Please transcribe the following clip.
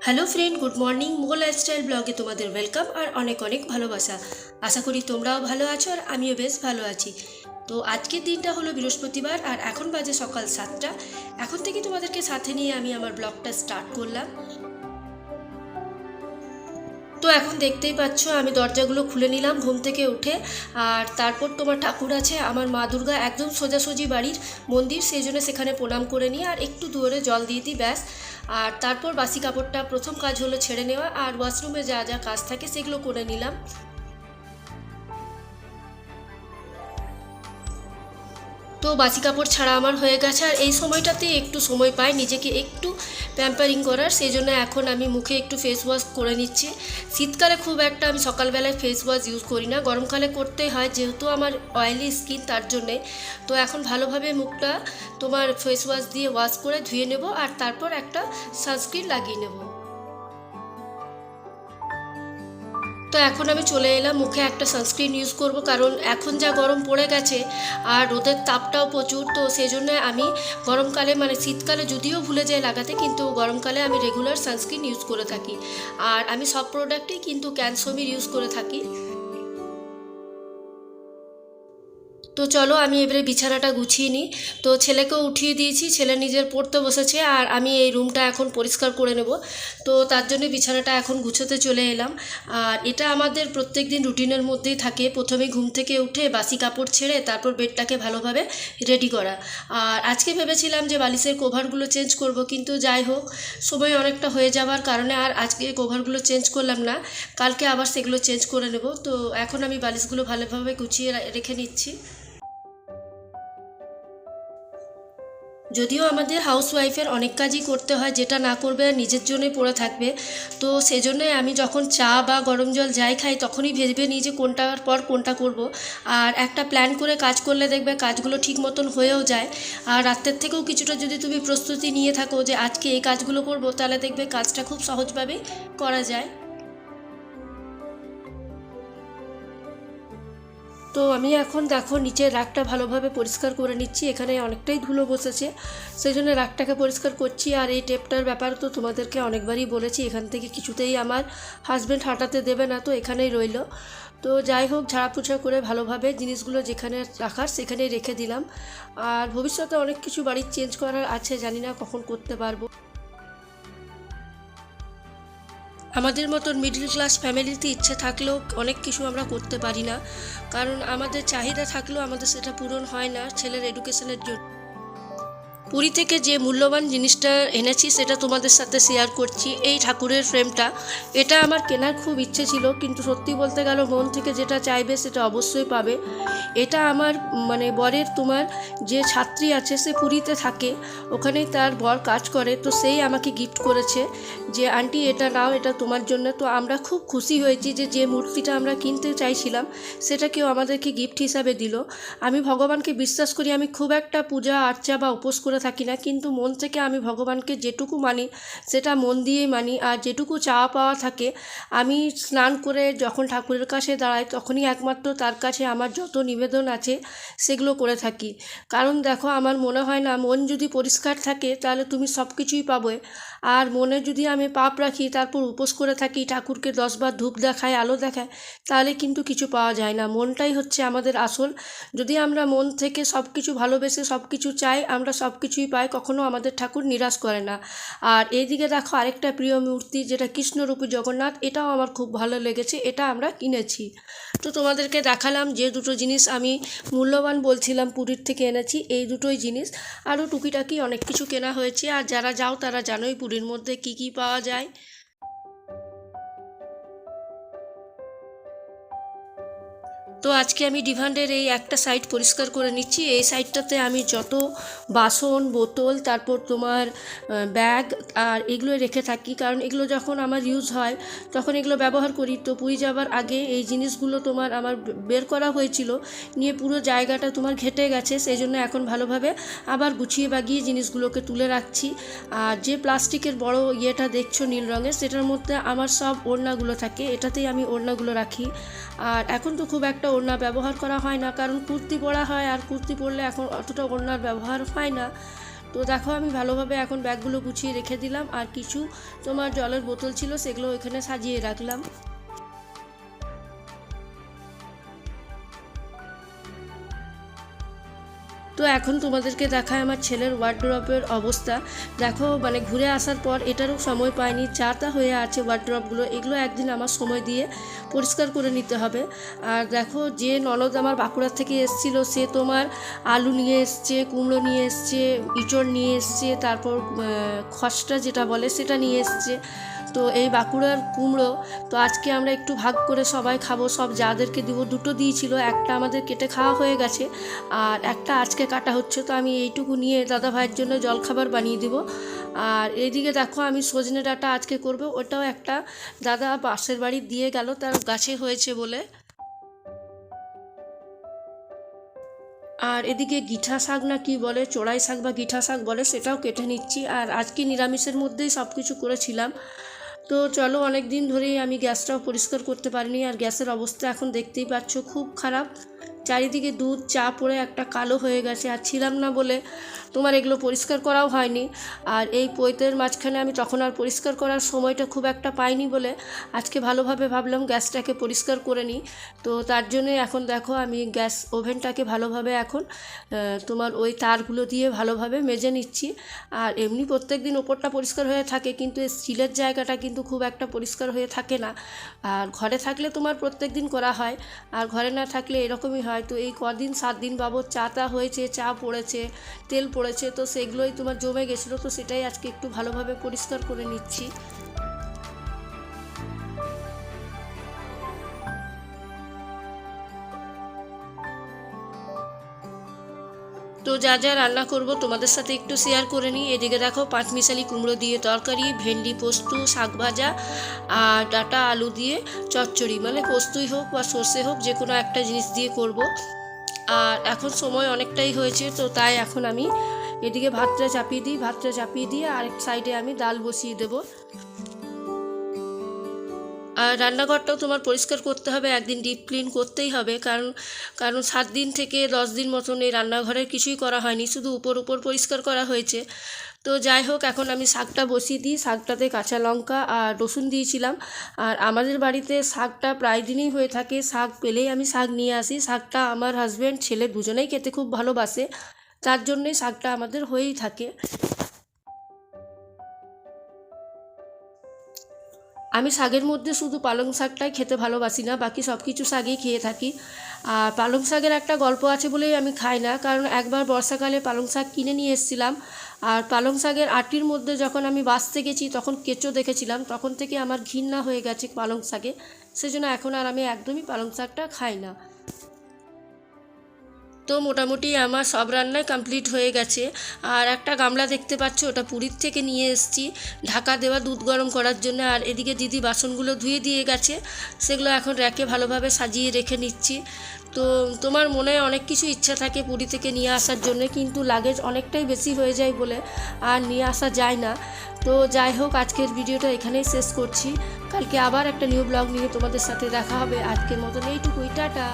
Hello friend, good morning. Mughal lifestyle ব্লগে তোমাদের welcome আর অনেক অনেক ভালোবাসা। আশা করি তোমরাও ভালো আছো আর আমিও বেশ ভালো আছি। তো আজকের দিনটা হলো বৃহস্পতিবার আর এখন বাজে সকাল 7টা। এখন থেকে তোমাদেরকে সাথে নিয়ে আমি আমার ব্লগটা স্টার্ট করলাম। তো এখন দেখতেই পাচ্ছ আমি দরজাগুলো খুলে নিলাম ঘুম থেকে উঠে। আর তারপর তোমার ঠাকুর আছে আমার মা দুর্গা, একদম সোজাসুজি বাড়ির মন্দির, সেই জন্য সেখানে প্রণাম করে নিই আর একটু দূরে জল দিয়ে দিই, ব্যাস। আর তারপর বাসি কাপড়টা প্রথম কাজ হলো ছেড়ে নেওয়া, আর ওয়াশরুমে যা যা কাজ থাকে সেগুলো করে নিলাম। তো বাসি কাপড় ছাড়া আমার হয়ে গেছে, আর এই সময়টাতে একটু সময় পাই নিজেকে একটু প্যাম্পারিং করার, সেই জন্য এখন আমি মুখে একটু ফেস ওয়াশ করে নিচ্ছি। শীতকালে খুব একটা আমি সকালবেলায় ফেস ওয়াশ ইউজ করি না, গরমকালে করতেই হয় যেহেতু আমার অয়েলি স্কিন, তার জন্যে। তো এখন ভালোভাবে মুখটা তোমার ফেস ওয়াশ দিয়ে ওয়াশ করে ধুয়ে নেব আর তারপর একটা সানস্ক্রিন লাগিয়ে নেব। তো এখন আমি চলে এলাম, মুখে একটা সানস্ক্রিন ইউজ করব, কারণ এখন যা গরম পড়ে গেছে আর রোদের তাপটাও প্রচুর। তো সেই জন্য আমি গরমকালে মানে শীতকালে যদিও ভুলে যাই লাগাতে, কিন্তু গরমকালে আমি রেগুলার সানস্ক্রিন ইউজ করে থাকি। আর আমি সব প্রোডাক্টেই কিন্তু ক্যানসোমির ইউজ করে থাকি। তো চলো আমি এবারে বিছানাটা গুছিয়ে নিই। তো ছেলেকেও উঠিয়ে দিয়েছি, ছেলে নিজের পড়তে বসেছে আর আমি এই রুমটা এখন পরিষ্কার করে নেব। তো তার জন্য বিছানাটা এখন গুছোতে চলে এলাম। আর এটা আমাদের প্রত্যেক দিন রুটিনের মধ্যেই থাকে, প্রথমে ঘুম থেকে উঠে বাসি কাপড় ছেড়ে তারপর বেডটাকে ভালোভাবে রেডি করা। আর আজকে ভেবেছিলাম যে বালিশের কভারগুলো চেঞ্জ করব, কিন্তু যাই হোক সময় অনেকটা হয়ে যাওয়ার কারণে আর আজকে কভারগুলো চেঞ্জ করলাম না, কালকে আবার সেগুলো চেঞ্জ করে নেব। তো এখন আমি বালিশগুলো ভালোভাবে গুছিয়ে রেখে নিচ্ছি। যদিও আমাদের হাউসওয়াইফের অনেক কাজই করতে হয়, যেটা না করবে আর নিজের জন্যই পড়ে থাকবে। তো সেজন্যই আমি যখন চা বা গরম জল যাই খাই তখনই ভেবে নিই যে কোনটার পর কোনটা করব। আর একটা প্ল্যান করে কাজ করলে দেখবে কাজগুলো ঠিক মতন হয়েও যায়। আর রাতের থেকেও কিছুটা যদি তুমি প্রস্তুতি নিয়ে থাকো যে আজকে এই কাজগুলো করব, তাহলে দেখবে কাজটা খুব সহজভাবেই করা যায়। তো আমি এখন দেখো নিচের রাগটা ভালোভাবে পরিষ্কার করে নিচ্ছি, এখানে অনেকটাই ধুলো বসেছে, সেই জন্য রাগটাকে পরিষ্কার করছি। আর এই টেপটার ব্যাপারে তো তোমাদেরকে অনেকবারই বলেছি, এখান থেকে কিছুতেই আমার হাজব্যান্ড হাঁটাতে দেবে না, তো এখানেই রইল। তো যাই হোক ঝাড়া পোছা করে ভালোভাবে জিনিসগুলো যেখানে রাখার সেখানেই রেখে দিলাম। আর ভবিষ্যতে অনেক কিছু বাড়ির চেঞ্জ করার আছে, জানি না কখন করতে পারবো। আমাদের মতন মিডল ক্লাস ফ্যামিলিতে ইচ্ছে থাকলেও অনেক কিছু আমরা করতে পারি না, কারণ আমাদের চাহিদা থাকলেও আমাদের সেটা পূরণ হয় না ছেলের এডুকেশনের জন্য। পুরী থেকে যে মূল্যবান জিনিসটা এনেছি সেটা তোমাদের সাথে শেয়ার করছি, এই ঠাকুরের ফ্রেমটা। এটা আমার কেনার খুব ইচ্ছে ছিল, কিন্তু সত্যি বলতে গেল মন থেকে যেটা চাইবে সেটা অবশ্যই পাবে। এটা আমার মানে বরের তোমার যে ছাত্রী আছে সে পুরীতে থাকে, ওখানেই তার বর কাজ করে, তো সেই আমাকে গিফট করেছে যে আন্টি এটা নাও, এটা তোমার জন্য। তো আমরা খুব খুশি হয়েছি যে যে মূর্তিটা আমরা কিনতে চাইছিলাম সেটা কেউ আমাদেরকে গিফট হিসাবে দিল। আমি ভগবানকে বিশ্বাস করি, আমি খুব একটা পূজা আর্চা বা উপোস করে থাকি না, কিন্তু মন থেকে আমি ভগবানকে যেটুকু মানি সেটা মন দিয়েই মানি। আর যেটুকু চাওয়া পাওয়া থাকে আমি স্নান করে যখন ঠাকুরের কাছে দাঁড়াই তখনই একমাত্র তার কাছে আমার যত নিবেদন আছে সেগুলো করে থাকি। কারণ দেখো আমার মনে হয় না মন যদি পরিষ্কার থাকে তাহলে তুমি সব কিছুই পাবে। আর মনে যদি আমি পাপ রাখি তারপর উপোস করে থাকি, ঠাকুরকে 10বার ধূপ দেখায় আলো দেখায়, তাহলে কিন্তু কিছু পাওয়া যায় না। মনটাই হচ্ছে আমাদের আসল। যদি আমরা মন থেকে সব কিছু ভালোবেসে সব কিছু চাই, আমরা সব কিছুই পাই, কখনো আমাদের ঠাকুর নিরাশ করে না। আর এইদিকে দেখো আরেকটা প্রিয় মূর্তি যেটা কৃষ্ণরূপী জগন্নাথ, এটাও আমার খুব ভালো লেগেছে, এটা আমরা কিনেছি। তো তোমাদেরকে দেখালাম যে দুটো জিনিস আমি মূল্যবান বলছিলাম পুরীর থেকে এনেছি, এই দুটোই জিনিস। আরও টুকিটাকি অনেক কিছু কেনা হয়েছে, আর যারা যাও তারা জানোই পুরীর মধ্যে কি কি পাওয়া যায়। তো আজকে আমি ডিভান্ডের এই একটা সাইড পরিষ্কার করে নিচ্ছি, এই সাইডটাতে আমি যত বাসন বোতল তারপর তোমার ব্যাগ আর এগুলো রেখে থাকি, কারণ এগুলো যখন আমার ইউজ হয় তখন এগুলো ব্যবহার করি। তো পুরী যাবার আগে এই জিনিসগুলো তোমার আমার বের করা হয়েছিল, নিয়ে পুরো জায়গাটা তোমার ঘেটে গেছে, সেই জন্য এখন ভালোভাবে আবার গুছিয়ে বাগিয়ে জিনিসগুলোকে তুলে রাখছি। আর যে প্লাস্টিকের বড় ইয়েটা দেখছো নীল রঙের, সেটার মধ্যে আমার সব ওড়নাগুলো থাকে, এটাতেই আমি ওড়নাগুলো রাখি। আর এখন তো খুব একটা ওড়না ব্যবহার করা হয় না, কারণ কুর্তি পরা হয়, আর কুর্তি পরলে এখন অতটা ওড়নার ব্যবহার হয় না। তো দেখো আমি ভালোভাবে এখন ব্যাগগুলো গুছিয়ে রেখে দিলাম, আর কিছু তোমার জলের বোতল ছিল সেগুলো এখানে সাজিয়ে রাখলাম। তো এখন তোমাদেরকে দেখায় আমার ছেলের ওয়ার্ড্রপের অবস্থা। দেখো মানে ঘুরে আসার পর এটারও সময় পাইনি, যা তা হয়ে আছে ওয়ার্ড্রপগুলো, এগুলো একদিন আমার সময় দিয়ে পরিষ্কার করে নিতে হবে। আর দেখো যে ননদ আমার বাঁকুড়ার থেকে এসেছিলো সে তোমার আলু নিয়ে এসছে, কুমড়ো নিয়ে এসছে, ইঁচড় নিয়ে এসছে, তারপর খসটা যেটা বলে সেটা নিয়ে এসছে। তো এই বাঁকুড়ার কুমড়ো তো আজকে আমরা একটু ভাগ করে সবাই খাবো, সব যাদেরকে দিব। দুটো দিয়েছিল, একটা আমাদের কেটে খাওয়া হয়ে গেছে আর একটা আজকে কাটা হচ্ছে। তো আমি এইটুকু নিয়ে দাদা ভাইয়ের জন্য জলখাবার বানিয়ে দিব। আর এইদিকে দেখো আমি সজনে ডাঁটা আজকে করব, ওটাও একটা দাদা পাশের বাড়ি দিয়ে গেল, তার গাছে হয়েছে বলে। আর এদিকে গিঠা শাক না কি বলে, চড়াই শাক বা গিঠা শাক বলে, সেটাও কেটে নিচ্ছি। আর আজকে নিরামিষের মধ্যেই সব কিছু করেছিলাম। তো চলো, অনেক দিন ধরেই আমি গ্যাসটাও পরিষ্কার করতে পারিনি, আর গ্যাসের অবস্থা এখন দেখতেই পাচ্ছ খুব খারাপ। চারিদিকে দুধ চা পড়ে একটা কালো হয়ে গেছে, আর ছিলাম না বলে তোমার এগুলো পরিষ্কার করাও হয়নি। আর এই পৈতের মাঝখানে আমি তখন আর পরিষ্কার করার সময়টা খুব একটা পাইনি বলে আজকে ভালোভাবে ভাবলাম গ্যাসটাকে পরিষ্কার করে নিই। তো তার জন্যে এখন দেখো আমি গ্যাস ওভেনটাকে ভালোভাবে এখন তোমার ওই তারগুলো দিয়ে ভালোভাবে মেজে নিচ্ছি। আর এমনি প্রত্যেক দিন ওপরটা পরিষ্কার হয়ে থাকে, কিন্তু এই স্টিলের জায়গাটা কিন্তু খুব একটা পরিষ্কার হয়ে থাকে না। আর ঘরে থাকলে তোমার প্রত্যেক দিন করা হয়, আর ঘরে না থাকলে এরকমই হয়। তো এই কদিন 7 দিন বাবদ চা তা হয়েছে, চা পড়েছে, তেল পড়েছে, তো সেগুলোই তোমার জমে গেছিলো। তো সেটাই আজকে একটু ভালোভাবে পরিষ্কার করে নিচ্ছি। তো যা যা রান্না করব তোমাদের সাথে একটু শেয়ার করে নিই। এদিকে দেখো পাঁচমিশালি কুমড়ো দিয়ে তরকারি, ভেন্ডি পোস্ত, শাক ভাজা, আর ডাঁটা আলু দিয়ে চচ্চড়ি, মানে পোস্তই হোক বা সর্ষে হোক যে কোনো একটা জিনিস দিয়ে করব। আর এখন সময় অনেকটাই হয়েছে, তো তাই এখন আমি এদিকে ভাতটা চাপিয়ে দিয়ে আরেক সাইডে আমি ডাল বসিয়ে দেবো। আর রান্নাঘরটাও তোমার পরিষ্কার করতে হবে, একদিন ডিপ ক্লিন করতেই হবে, কারণ 7 দিন থেকে 10 দিন মতন এই রান্নাঘরের কিছুই করা হয়নি, শুধু উপর পরিষ্কার করা হয়েছে। তো যাই হোক, এখন আমি শাকটা বসিয়ে দিই। শাকটাতে কাঁচা লঙ্কা আর রসুন দিয়েছিলাম। আর আমাদের বাড়িতে শাকটা প্রায় দিনই হয়ে থাকে, শাক পেলেই আমি শাক নিয়ে আসি। শাকটা আমার হাজব্যান্ড ছেলে দুজনেই খেতে খুব ভালোবাসে, তার জন্যই শাকটা আমাদের হয়েই থাকে। আমি শাকের মধ্যে শুধু পালং শাকটাই খেতে ভালোবাসি না, বাকি সব কিছু শাকই খেয়ে থাকি। আর পালং শাকের একটা গল্প আছে বলেই আমি খাই না, কারণ একবার বর্ষাকালে পালং শাক কিনে নিয়ে এসেছিলাম, আর পালং শাকের আটির মধ্যে যখন আমি বাছতে গেছি তখন কেঁচো দেখেছিলাম, তখন থেকে আমার ঘৃণা হয়ে গেছে পালং শাকে। সেজন্য এখন আর আমি একদমই পালং শাকটা খাই না। তো মোটামুটি আমার সব রান্নাই কমপ্লিট হয়ে গেছে। আর একটা গামলা দেখতে পাচ্ছ, ওটা পুরীর থেকে নিয়ে এসেছি ঢাকা দেওয়া দুধ গরম করার জন্য। আর এদিকে দিদি বাসনগুলো ধুয়ে দিয়ে গেছে, সেগুলো এখন র্যাকে ভালোভাবে সাজিয়ে রেখে নিচ্ছি। তো তোমার মনে অনেক কিছু ইচ্ছা থাকে পুরী থেকে নিয়ে আসার জন্য, কিন্তু লাগেজ অনেকটাই বেশি হয়ে যায় বলে আর নিয়ে আসা যায় না। তো যাই হোক, আজকের ভিডিওটা এখানেই শেষ করছি। কালকে আবার একটা নিউ ব্লগ নিয়ে তোমাদের সাথে দেখা হবে। আজকের মতন এইটুকুই, টাটা।